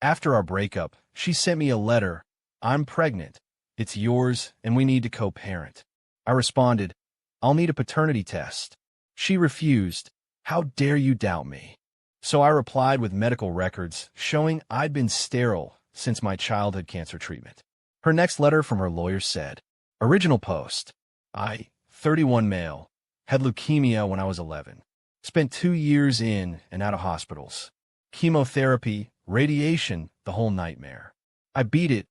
After our breakup, she sent me a letter. I'm pregnant. It's yours, and we need to co-parent. I responded, I'll need a paternity test. She refused. How dare you doubt me? So I replied with medical records showing I'd been sterile since my childhood cancer treatment. Her next letter from her lawyer said, Original post. I, 31 male, had leukemia when I was 11. Spent 2 years in and out of hospitals. Chemotherapy, radiation, the whole nightmare. I beat it,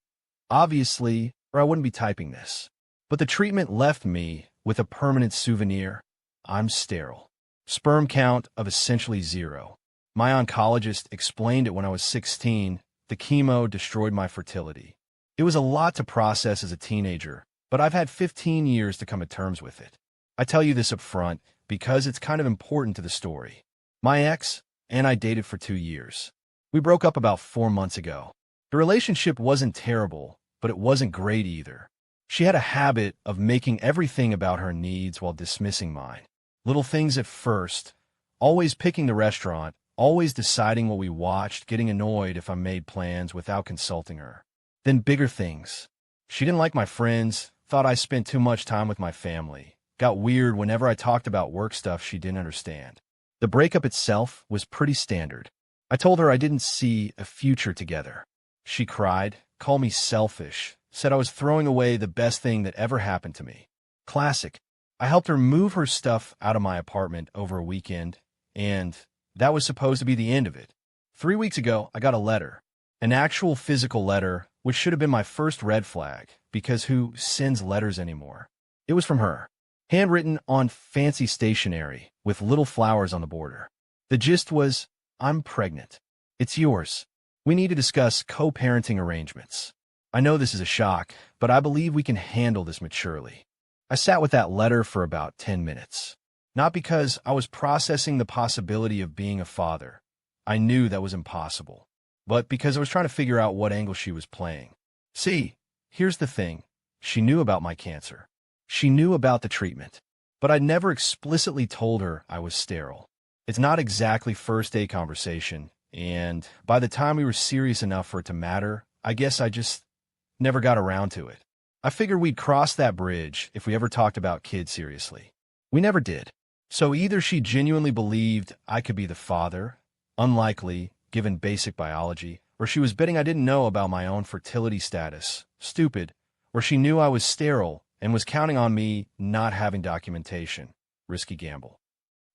obviously, or I wouldn't be typing this. But the treatment left me with a permanent souvenir. I'm sterile. Sperm count of essentially 0. My oncologist explained it when I was 16. The chemo destroyed my fertility. It was a lot to process as a teenager, but I've had 15 years to come to terms with it. I tell you this up front because it's kind of important to the story. My ex and I dated for 2 years. We broke up about 4 months ago. The relationship wasn't terrible, but it wasn't great either. She had a habit of making everything about her needs while dismissing mine. Little things at first, always picking the restaurant, always deciding what we watched, getting annoyed if I made plans without consulting her. Then bigger things. She didn't like my friends, thought I spent too much time with my family, got weird whenever I talked about work stuff she didn't understand. The breakup itself was pretty standard. I told her I didn't see a future together. She cried, called me selfish, said I was throwing away the best thing that ever happened to me. Classic. I helped her move her stuff out of my apartment over a weekend, and that was supposed to be the end of it. 3 weeks ago, I got a letter. An actual physical letter, which should have been my first red flag, because who sends letters anymore? It was from her. Handwritten on fancy stationery, with little flowers on the border. The gist was, I'm pregnant. It's yours. We need to discuss co-parenting arrangements. I know this is a shock, but I believe we can handle this maturely. I sat with that letter for about 10 minutes. Not because I was processing the possibility of being a father. I knew that was impossible. But because I was trying to figure out what angle she was playing. See, here's the thing. She knew about my cancer. She knew about the treatment. But I'd never explicitly told her I was sterile. It's not exactly first-day conversation, and by the time we were serious enough for it to matter, I guess I just never got around to it. I figured we'd cross that bridge if we ever talked about kids seriously. We never did. So either she genuinely believed I could be the father, unlikely, given basic biology, or she was betting I didn't know about my own fertility status, stupid, or she knew I was sterile and was counting on me not having documentation, risky gamble.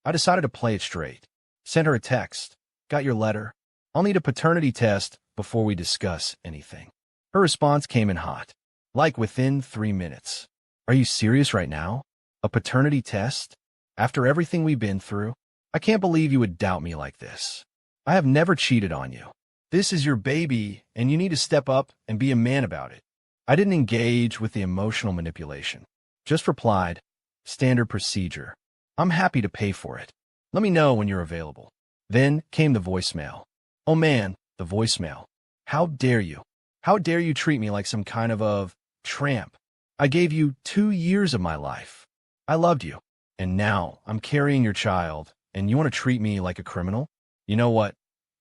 I decided to play it straight. Sent her a text. Got your letter. I'll need a paternity test before we discuss anything. Her response came in hot. Like within 3 minutes. Are you serious right now? A paternity test? After everything we've been through? I can't believe you would doubt me like this. I have never cheated on you. This is your baby, and you need to step up and be a man about it. I didn't engage with the emotional manipulation. Just replied, standard procedure. I'm happy to pay for it. Let me know when you're available. Then came the voicemail. Oh man, the voicemail. How dare you? How dare you treat me like some kind of tramp? I gave you 2 years of my life. I loved you. And now I'm carrying your child, and you want to treat me like a criminal? You know what?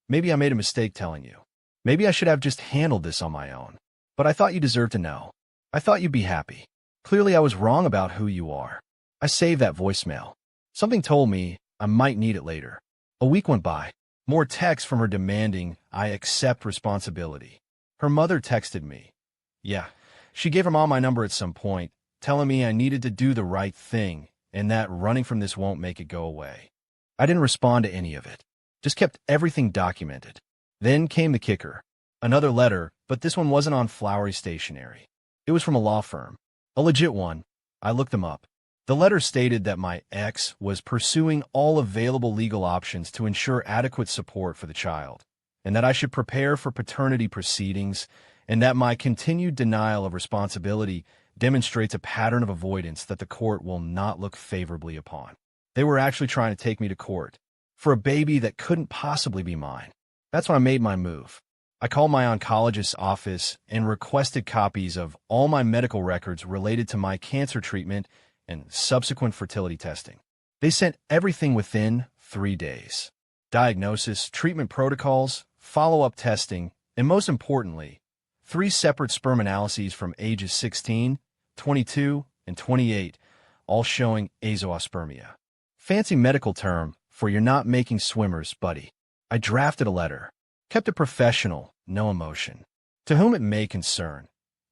Maybe I made a mistake telling you. Maybe I should have just handled this on my own. But I thought you deserved to know. I thought you'd be happy. Clearly I was wrong about who you are. I saved that voicemail. Something told me I might need it later. A week went by. More texts from her demanding I accept responsibility. Her mother texted me. Yeah, she gave her mom my number at some point, telling me I needed to do the right thing and that running from this won't make it go away. I didn't respond to any of it. Just kept everything documented. Then came the kicker. Another letter, but this one wasn't on flowery stationery. It was from a law firm. A legit one. I looked them up. The letter stated that my ex was pursuing all available legal options to ensure adequate support for the child, and that I should prepare for paternity proceedings, and that my continued denial of responsibility demonstrates a pattern of avoidance that the court will not look favorably upon. They were actually trying to take me to court for a baby that couldn't possibly be mine. That's when I made my move. I called my oncologist's office and requested copies of all my medical records related to my cancer treatment and subsequent fertility testing. They sent everything within 3 days. Diagnosis, treatment protocols, follow-up testing, And most importantly, 3 separate sperm analyses from ages 16, 22, and 28, all showing azoospermia. Fancy medical term for you're not making swimmers, buddy. I drafted a letter, kept it professional, no emotion. To whom it may concern.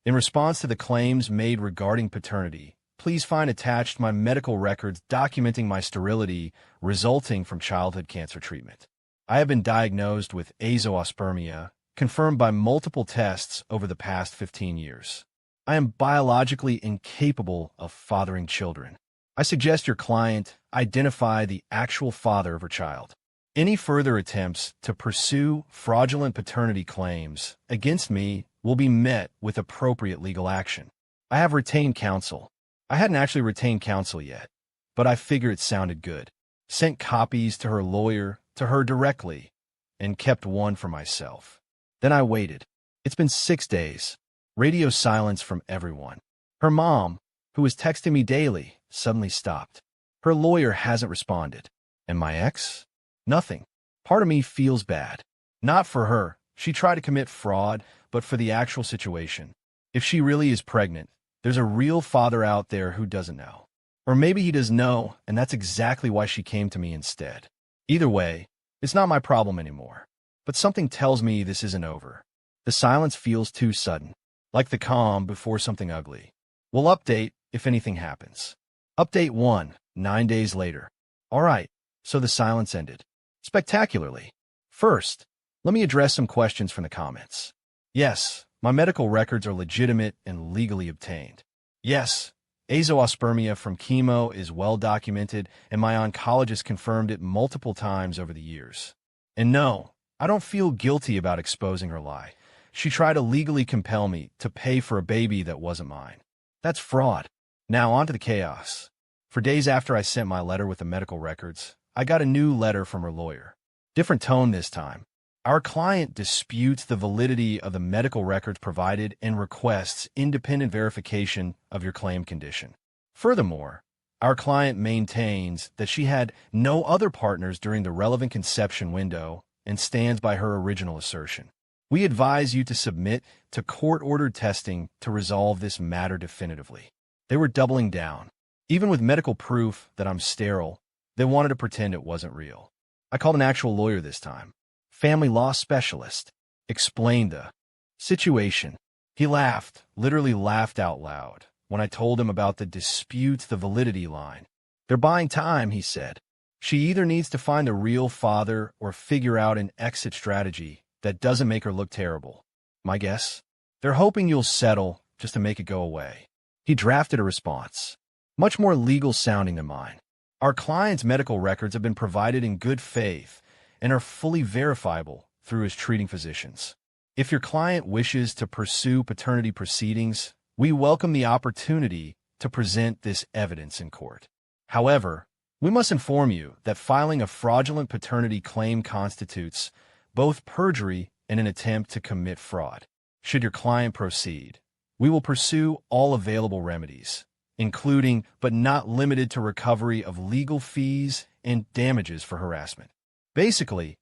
In response to the claims made regarding paternity, please find attached my medical records documenting my sterility resulting from childhood cancer treatment. I have been diagnosed with azoospermia, confirmed by multiple tests over the past 15 years. I am biologically incapable of fathering children. I suggest your client identify the actual father of her child. Any further attempts to pursue fraudulent paternity claims against me will be met with appropriate legal action. I have retained counsel. I hadn't actually retained counsel yet, but I figured it sounded good. Sent copies to her lawyer, to her directly, and kept one for myself. Then I waited. It's been 6 days. Radio silence from everyone. Her mom, who was texting me daily, suddenly stopped. Her lawyer hasn't responded. And my ex? Nothing. Part of me feels bad. Not for her. She tried to commit fraud, but for the actual situation. If she really is pregnant, there's a real father out there who doesn't know. Or maybe he does know, and that's exactly why she came to me instead. Either way, it's not my problem anymore. But something tells me this isn't over. The silence feels too sudden, like the calm before something ugly. We'll update if anything happens. Update 1, 9 days later. All right, so the silence ended. Spectacularly. First, let me address some questions from the comments. Yes, my medical records are legitimate and legally obtained. Yes, azoospermia from chemo is well documented, and my oncologist confirmed it multiple times over the years. And no, I don't feel guilty about exposing her lie. She tried to legally compel me to pay for a baby that wasn't mine. That's fraud. Now on to the chaos. For days after I sent my letter with the medical records, I got a new letter from her lawyer. Different tone this time. Our client disputes the validity of the medical records provided and requests independent verification of your claim condition. Furthermore, our client maintains that she had no other partners during the relevant conception window and stands by her original assertion. We advise you to submit to court-ordered testing to resolve this matter definitively. They were doubling down. Even with medical proof that I'm sterile, they wanted to pretend it wasn't real. I called an actual lawyer this time. Family law specialist. Explained the situation. He laughed, literally laughed out loud, when I told him about the disputes the validity line. They're buying time, he said. She either needs to find a real father or figure out an exit strategy that doesn't make her look terrible. My guess? They're hoping you'll settle just to make it go away. He drafted a response, much more legal sounding than mine. Our client's medical records have been provided in good faith and are fully verifiable through his treating physicians. If your client wishes to pursue paternity proceedings, we welcome the opportunity to present this evidence in court. However, we must inform you that filing a fraudulent paternity claim constitutes both perjury and an attempt to commit fraud. Should your client proceed, we will pursue all available remedies, including but not limited to recovery of legal fees and damages for harassment. Basically,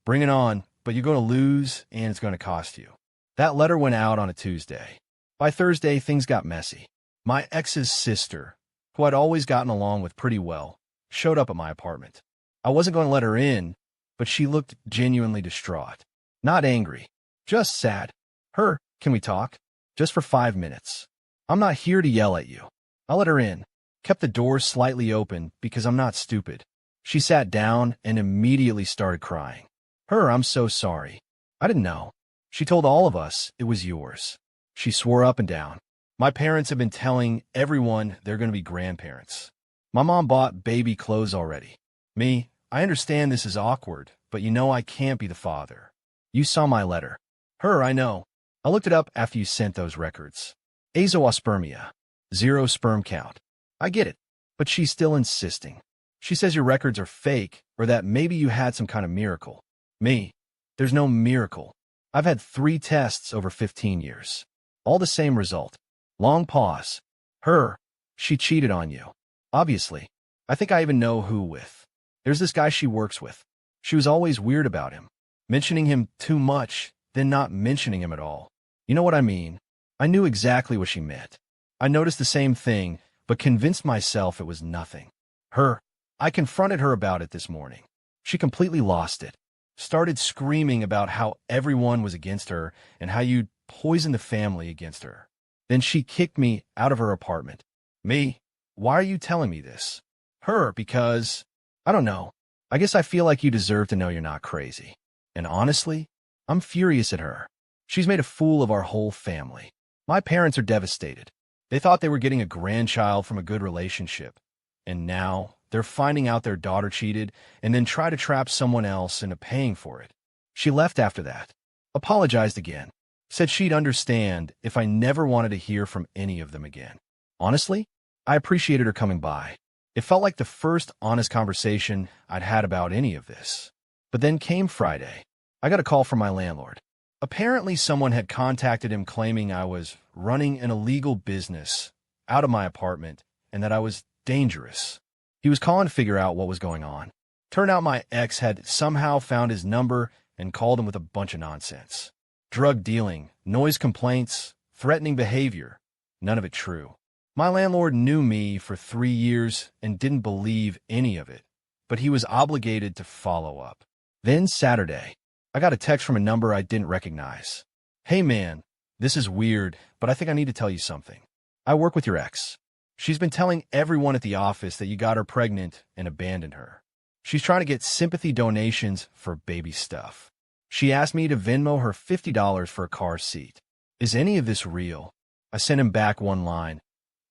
bring it on, but you're going to lose and it's going to cost you. That letter went out on a Tuesday. By Thursday, things got messy. My ex's sister, who I'd always gotten along with pretty well, showed up at my apartment. I wasn't going to let her in, but she looked genuinely distraught. Not angry, just sad. Can we talk? Just for 5 minutes. I'm not here to yell at you. I let her in, kept the door slightly open because I'm not stupid. She sat down and immediately started crying. I'm so sorry. I didn't know. She told all of us it was yours. She swore up and down. My parents have been telling everyone they're going to be grandparents. My mom bought baby clothes already. Me, I understand this is awkward, but you know I can't be the father. You saw my letter. I know. I looked it up after you sent those records. Azoospermia. 0 sperm count. I get it, but she's still insisting. She says your records are fake or that maybe you had some kind of miracle. Me, there's no miracle. I've had 3 tests over 15 years. All the same result. Long pause. She cheated on you. Obviously. I think I even know who with. There's this guy she works with. She was always weird about him, mentioning him too much, then not mentioning him at all. You know what I mean? I knew exactly what she meant. I noticed the same thing, but convinced myself it was nothing. I confronted her about it this morning. She completely lost it. Started screaming about how everyone was against her and how you'd poisoned the family against her. Then she kicked me out of her apartment. Me? Why are you telling me this? Because, I don't know. I guess I feel like you deserve to know you're not crazy. And honestly, I'm furious at her. She's made a fool of our whole family. My parents are devastated. They thought they were getting a grandchild from a good relationship. And now they're finding out their daughter cheated and then try to trap someone else into paying for it. She left after that. Apologized again. Said she'd understand if I never wanted to hear from any of them again. Honestly, I appreciated her coming by. It felt like the first honest conversation I'd had about any of this. But then came Friday. I got a call from my landlord. Apparently someone had contacted him claiming I was running an illegal business out of my apartment and that I was dangerous. He was calling to figure out what was going on. Turned out my ex had somehow found his number and called him with a bunch of nonsense. Drug dealing, noise complaints, threatening behavior. None of it true. My landlord knew me for 3 years and didn't believe any of it, but he was obligated to follow up. Then Saturday, I got a text from a number I didn't recognize. Hey man, this is weird, but I think I need to tell you something. I work with your ex. She's been telling everyone at the office that you got her pregnant and abandoned her. She's trying to get sympathy donations for baby stuff. She asked me to Venmo her $50 for a car seat. Is any of this real? I sent him back one line.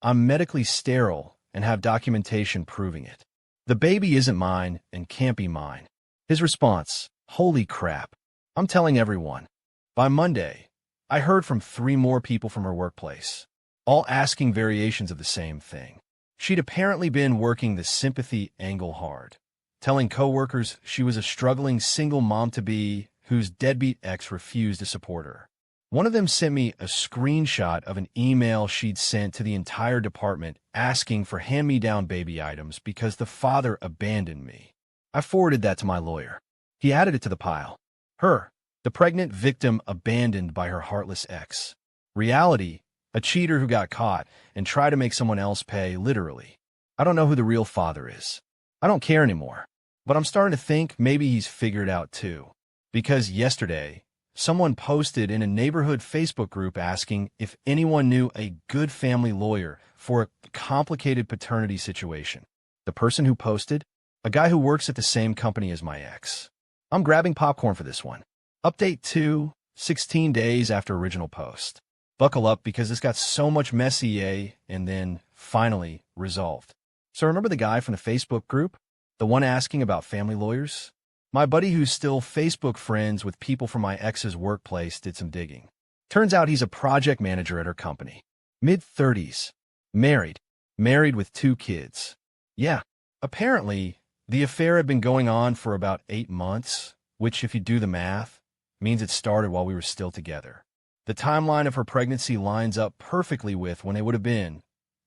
I'm medically sterile and have documentation proving it. The baby isn't mine and can't be mine. His response, holy crap. I'm telling everyone. By Monday, I heard from 3 more people from her workplace, all asking variations of the same thing. She'd apparently been working the sympathy angle hard, telling coworkers she was a struggling single mom-to-be whose deadbeat ex refused to support her. One of them sent me a screenshot of an email she'd sent to the entire department asking for hand-me-down baby items because the father abandoned me. I forwarded that to my lawyer. He added it to the pile. The pregnant victim abandoned by her heartless ex. Reality, a cheater who got caught and tried to make someone else pay, literally. I don't know who the real father is. I don't care anymore. But I'm starting to think maybe he's figured out too. Because yesterday, someone posted in a neighborhood Facebook group asking if anyone knew a good family lawyer for a complicated paternity situation. The person who posted? A guy who works at the same company as my ex. I'm grabbing popcorn for this one. Update 2, 16 days after original post. Buckle up because this got so much messy, and then, finally, resolved. So remember the guy from the Facebook group? The one asking about family lawyers? My buddy who's still Facebook friends with people from my ex's workplace did some digging. Turns out he's a project manager at her company. Mid-30s. Married with 2 kids. Yeah, apparently, the affair had been going on for about 8 months, which, if you do the math, means it started while we were still together. The timeline of her pregnancy lines up perfectly with when they would have been,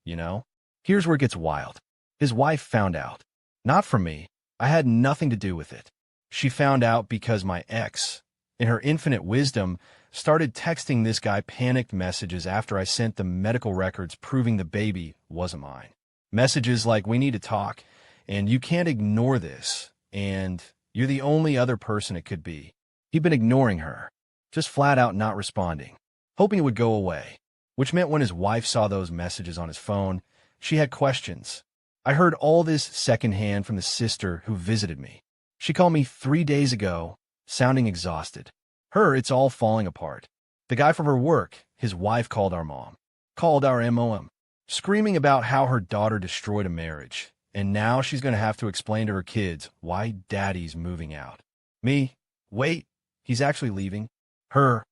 you know? Here's where it gets wild. His wife found out. Not from me. I had nothing to do with it. She found out because my ex, in her infinite wisdom, started texting this guy panicked messages after I sent the medical records proving the baby wasn't mine. Messages like, we need to talk, and you can't ignore this, and you're the only other person it could be. He'd been ignoring her, just flat out not responding, hoping it would go away, which meant when his wife saw those messages on his phone, she had questions. I heard all this secondhand from the sister who visited me. She called me 3 days ago, sounding exhausted. It's all falling apart. The guy from her work, his wife called our mom, called our MOM, screaming about how her daughter destroyed a marriage, and now she's going to have to explain to her kids why daddy's moving out. Me? Wait. He's actually leaving.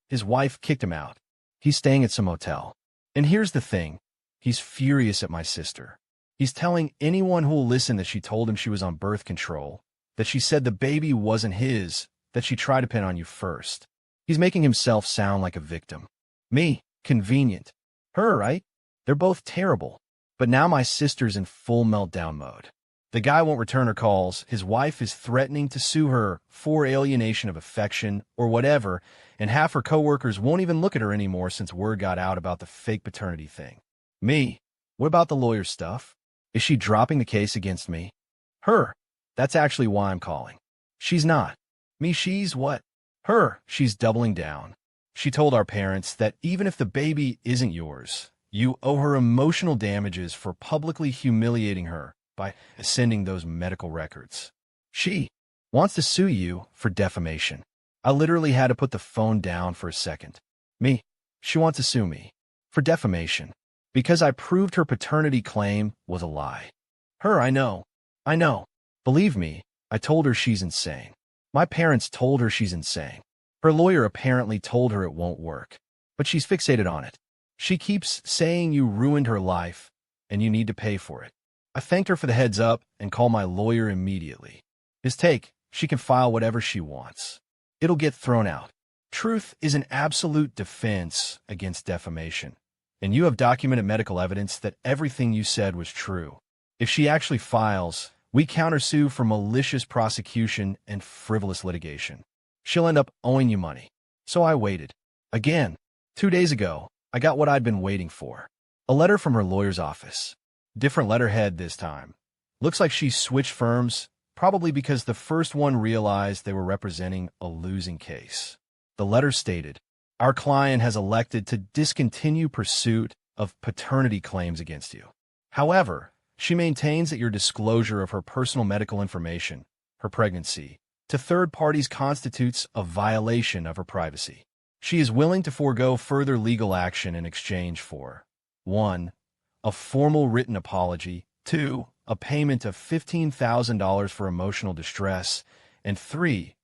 His wife kicked him out. He's staying at some motel. And here's the thing. He's furious at my sister. He's telling anyone who will listen that she told him she was on birth control, that she said the baby wasn't his, that she tried to pin on you first. He's making himself sound like a victim. Me, convenient. Right? They're both terrible. But now my sister's in full meltdown mode. The guy won't return her calls, his wife is threatening to sue her for alienation of affection or whatever, and half her coworkers won't even look at her anymore since word got out about the fake paternity thing. Me? What about the lawyer stuff? Is she dropping the case against me? Her. That's actually why I'm calling. She's not. Me, she's what? Her. She's doubling down. She told our parents that even if the baby isn't yours, you owe her emotional damages for publicly humiliating her by sending those medical records. She wants to sue you for defamation. I literally had to put the phone down for a second. Me, she wants to sue me for defamation because I proved her paternity claim was a lie. Her, I know. Believe me, I told her she's insane. My parents told her she's insane. Her lawyer apparently told her it won't work, but she's fixated on it. She keeps saying you ruined her life and you need to pay for it. I thanked her for the heads up and called my lawyer immediately. His take, she can file whatever she wants. It'll get thrown out. Truth is an absolute defense against defamation, and you have documented medical evidence that everything you said was true. If she actually files, we countersue for malicious prosecution and frivolous litigation. She'll end up owing you money. So I waited. Again, 2 days ago, I got what I'd been waiting for. A letter from her lawyer's office. Different letterhead this time. Looks like she switched firms, probably because the first one realized they were representing a losing case. The letter stated, "Our client has elected to discontinue pursuit of paternity claims against you. However, she maintains that your disclosure of her personal medical information, her pregnancy, to third parties constitutes a violation of her privacy. She is willing to forego further legal action in exchange for 1. A formal written apology, 2. A payment of $15,000 for emotional distress, and 3.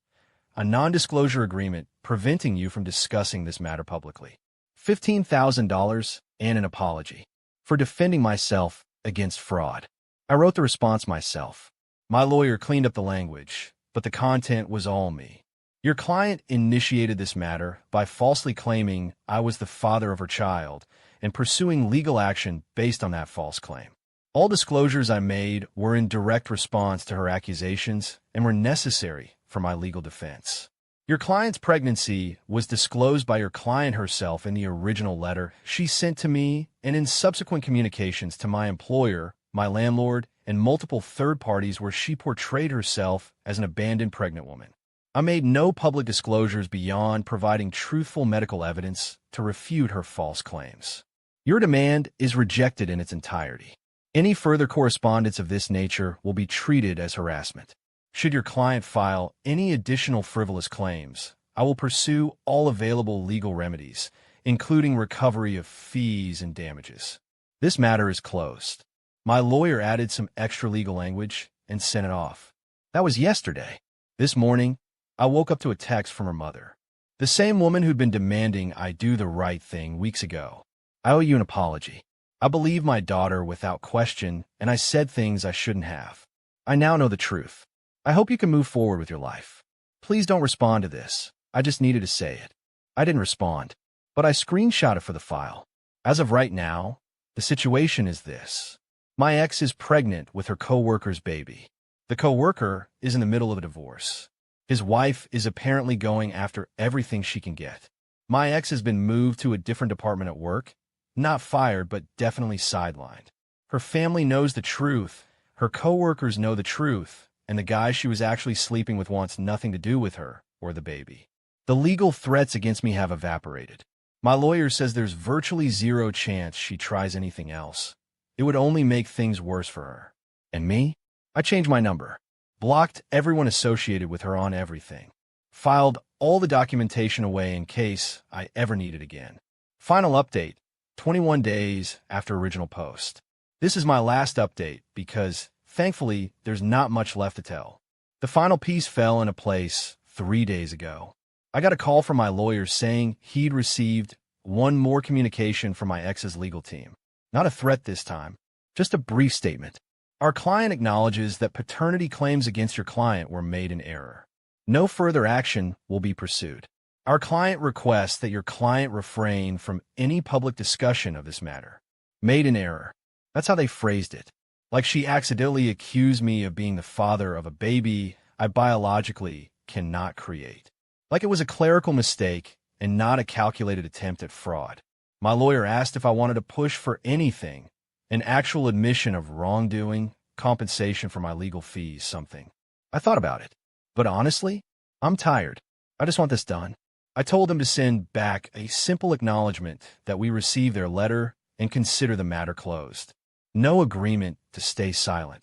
A non-disclosure agreement preventing you from discussing this matter publicly. $15,000 and an apology for defending myself against fraud." I wrote the response myself. My lawyer cleaned up the language, but the content was all me. Your client initiated this matter by falsely claiming I was the father of her child and pursuing legal action based on that false claim. All disclosures I made were in direct response to her accusations and were necessary for my legal defense. Your client's pregnancy was disclosed by your client herself in the original letter she sent to me and in subsequent communications to my employer, my landlord, and multiple third parties where she portrayed herself as an abandoned pregnant woman. I made no public disclosures beyond providing truthful medical evidence to refute her false claims. Your demand is rejected in its entirety. Any further correspondence of this nature will be treated as harassment. Should your client file any additional frivolous claims, I will pursue all available legal remedies, including recovery of fees and damages. This matter is closed. My lawyer added some extra legal language and sent it off. That was yesterday. This morning, I woke up to a text from her mother. The same woman who'd been demanding I do the right thing weeks ago. "I owe you an apology. I believe my daughter without question, and I said things I shouldn't have. I now know the truth. I hope you can move forward with your life. Please don't respond to this. I just needed to say it." I didn't respond, but I screenshot it for the file. As of right now, the situation is this. My ex is pregnant with her coworker's baby. The coworker is in the middle of a divorce. His wife is apparently going after everything she can get. My ex has been moved to a different department at work, not fired, but definitely sidelined. Her family knows the truth, her coworkers know the truth, and the guy she was actually sleeping with wants nothing to do with her or the baby. The legal threats against me have evaporated. My lawyer says there's virtually zero chance she tries anything else. It would only make things worse for her. And me? I changed my number, blocked everyone associated with her on everything, filed all the documentation away in case I ever need it again. Final update, 21 days after original post. This is my last update because, thankfully, there's not much left to tell. The final piece fell into place 3 days ago. I got a call from my lawyer saying he'd received one more communication from my ex's legal team. Not a threat this time, just a brief statement. Our client acknowledges that paternity claims against your client were made in error. No further action will be pursued. Our client requests that your client refrain from any public discussion of this matter. Made in error. That's how they phrased it. Like she accidentally accused me of being the father of a baby I biologically cannot create. Like it was a clerical mistake and not a calculated attempt at fraud. My lawyer asked if I wanted to push for anything, an actual admission of wrongdoing, compensation for my legal fees, something. I thought about it. But honestly, I'm tired. I just want this done. I told them to send back a simple acknowledgement that we received their letter and consider the matter closed. No agreement to stay silent.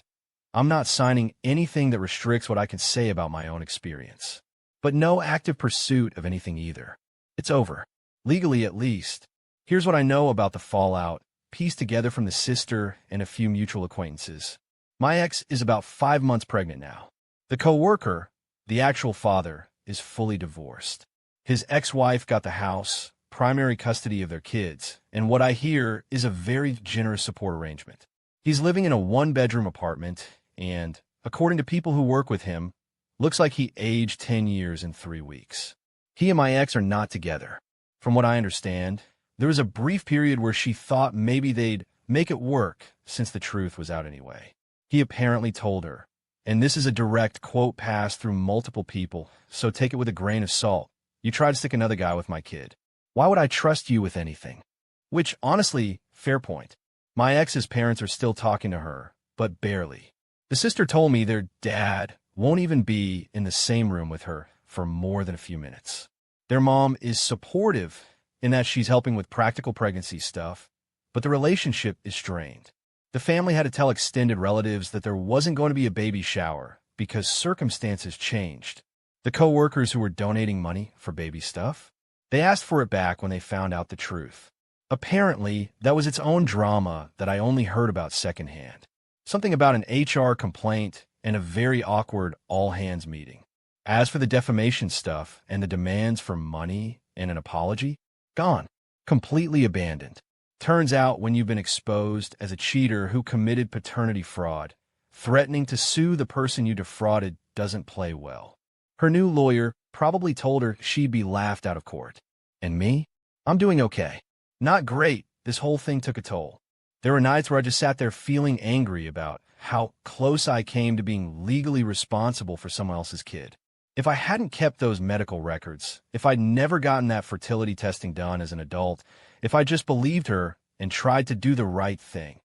I'm not signing anything that restricts what I can say about my own experience. But no active pursuit of anything either. It's over. Legally, at least. Here's what I know about the fallout, pieced together from the sister and a few mutual acquaintances. My ex is about 5 months pregnant now. The co-worker, the actual father, is fully divorced. His ex-wife got the house, primary custody of their kids, and what I hear is a very generous support arrangement. He's living in a 1-bedroom apartment, and, according to people who work with him, looks like he aged 10 years in 3 weeks. He and my ex are not together. From what I understand, there was a brief period where she thought maybe they'd make it work since the truth was out anyway. He apparently told her, and this is a direct quote passed through multiple people, so take it with a grain of salt. You tried to stick another guy with my kid. Why would I trust you with anything? Which, honestly, fair point. My ex's parents are still talking to her, but barely. The sister told me their dad won't even be in the same room with her for more than a few minutes. Their mom is supportive in that she's helping with practical pregnancy stuff, but the relationship is strained. The family had to tell extended relatives that there wasn't going to be a baby shower because circumstances changed. The co-workers who were donating money for baby stuff, they asked for it back when they found out the truth. Apparently, that was its own drama that I only heard about secondhand. Something about an HR complaint and a very awkward all-hands meeting. As for the defamation stuff and the demands for money and an apology, gone. Completely abandoned. Turns out when you've been exposed as a cheater who committed paternity fraud, threatening to sue the person you defrauded doesn't play well. Her new lawyer probably told her she'd be laughed out of court. And me? I'm doing okay. Not great. This whole thing took a toll. There were nights where I just sat there feeling angry about how close I came to being legally responsible for someone else's kid. If I hadn't kept those medical records, if I'd never gotten that fertility testing done as an adult, if I just believed her and tried to do the right thing,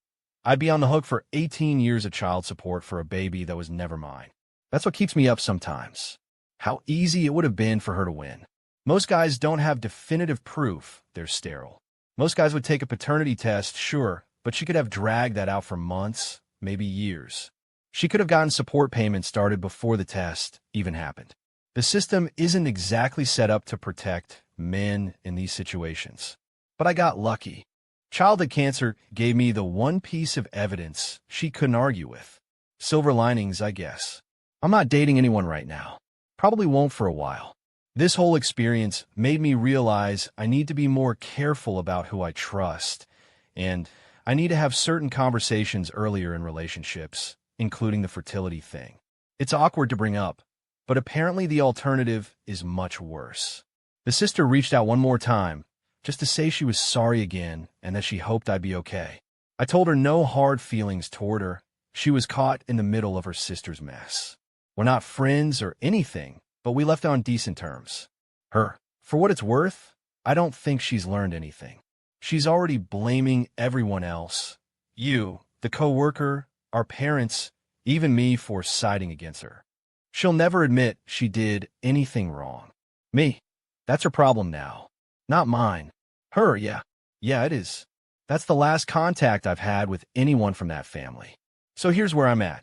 I'd be on the hook for 18 years of child support for a baby that was never mine. That's what keeps me up sometimes. How easy it would have been for her to win. Most guys don't have definitive proof they're sterile. Most guys would take a paternity test, sure, but she could have dragged that out for months, maybe years. She could have gotten support payments started before the test even happened. The system isn't exactly set up to protect men in these situations. But I got lucky. Childhood cancer gave me the one piece of evidence she couldn't argue with. Silver linings, I guess. I'm not dating anyone right now. Probably won't for a while. This whole experience made me realize I need to be more careful about who I trust, and I need to have certain conversations earlier in relationships, including the fertility thing. It's awkward to bring up, but apparently the alternative is much worse. The sister reached out one more time, just to say she was sorry again and that she hoped I'd be okay. I told her no hard feelings toward her. She was caught in the middle of her sister's mess. We're not friends or anything, but we left on decent terms. For what it's worth, I don't think she's learned anything. She's already blaming everyone else. You, the co-worker, our parents, even me for siding against her. She'll never admit she did anything wrong. Me, that's her problem now. Not mine. Her, yeah. Yeah, it is. That's the last contact I've had with anyone from that family. So here's where I'm at.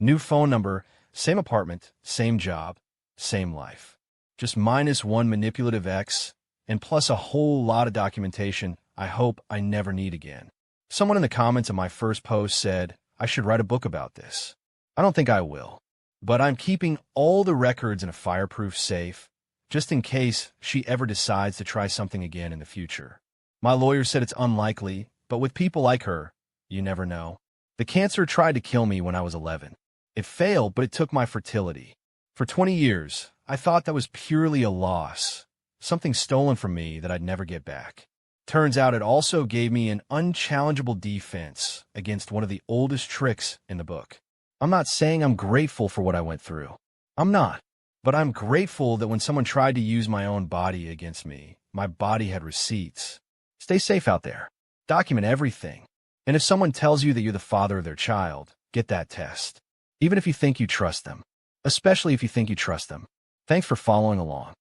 New phone number, same apartment, same job, same life. Just minus one manipulative ex, and plus a whole lot of documentation I hope I never need again. Someone in the comments of my first post said I should write a book about this. I don't think I will, but I'm keeping all the records in a fireproof safe, just in case she ever decides to try something again in the future. My lawyer said it's unlikely, but with people like her, you never know. The cancer tried to kill me when I was 11. It failed, but it took my fertility. For 20 years, I thought that was purely a loss, something stolen from me that I'd never get back. Turns out it also gave me an unchallengeable defense against one of the oldest tricks in the book. I'm not saying I'm grateful for what I went through. I'm not. But I'm grateful that when someone tried to use my own body against me, my body had receipts. Stay safe out there. Document everything. And if someone tells you that you're the father of their child, get that test. Even if you think you trust them. Especially if you think you trust them. Thanks for following along.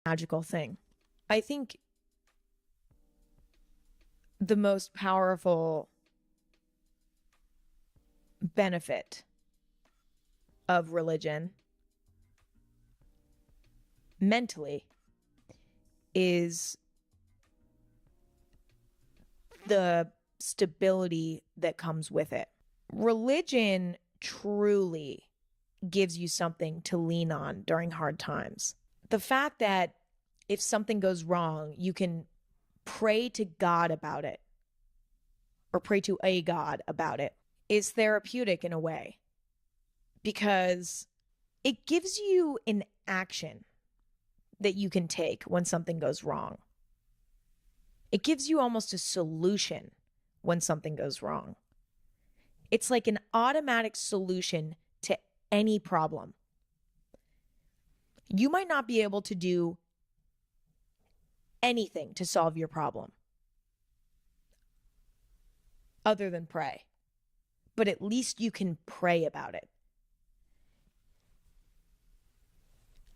Magical thing. I think the most powerful benefit of religion mentally is the stability that comes with it. Religion truly gives you something to lean on during hard times. The fact that if something goes wrong, you can pray to God about it, or pray to a God about it, is therapeutic in a way, because it gives you an action that you can take when something goes wrong. It gives you almost a solution when something goes wrong. It's like an automatic solution to any problem. You might not be able to do anything to solve your problem other than pray, but at least you can pray about it.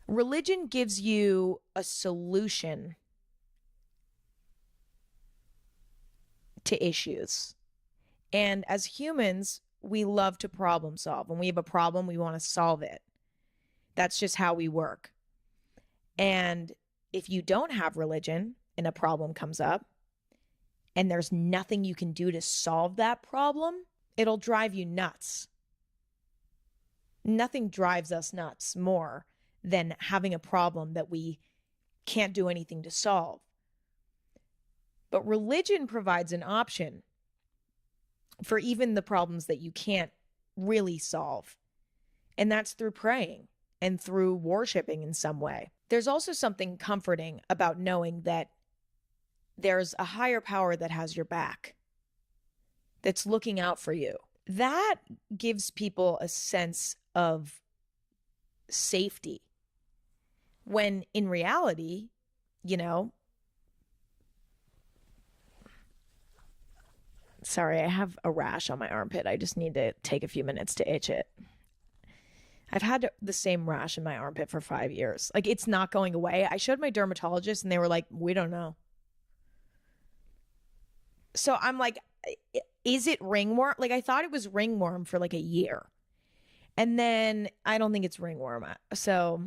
Religion gives you a solution to issues. And as humans, we love to problem solve. When we have a problem, we want to solve it. That's just how we work. And if you don't have religion and a problem comes up and there's nothing you can do to solve that problem, it'll drive you nuts. Nothing drives us nuts more than having a problem that we can't do anything to solve. But religion provides an option for even the problems that you can't really solve. And that's through praying and through worshiping in some way. There's also something comforting about knowing that there's a higher power that has your back, that's looking out for you. That gives people a sense of safety, when in reality, sorry, I have a rash on my armpit. I just need to take a few minutes to itch it. I've had the same rash in my armpit for 5 years. Like, it's not going away. I showed my dermatologist and they were like, we don't know. So I'm like, is it ringworm? Like, I thought it was ringworm for like a year. And then I don't think it's ringworm. So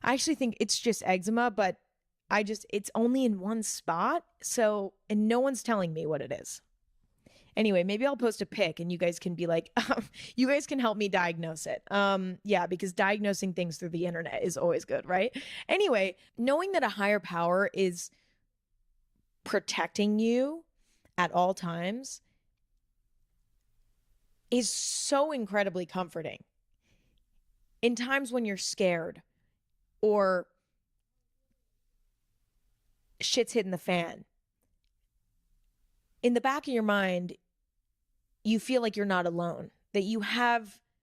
I actually think it's just eczema, but it's only in one spot. So, and no one's telling me what it is. Anyway, maybe I'll post a pic and you guys can be like, you guys can help me diagnose it. Yeah, because diagnosing things through the internet is always good, right? Anyway, knowing that a higher power is protecting you at all times is so incredibly comforting. In times when you're scared or shit's hitting the fan, in the back of your mind, you feel like you're not alone, that you have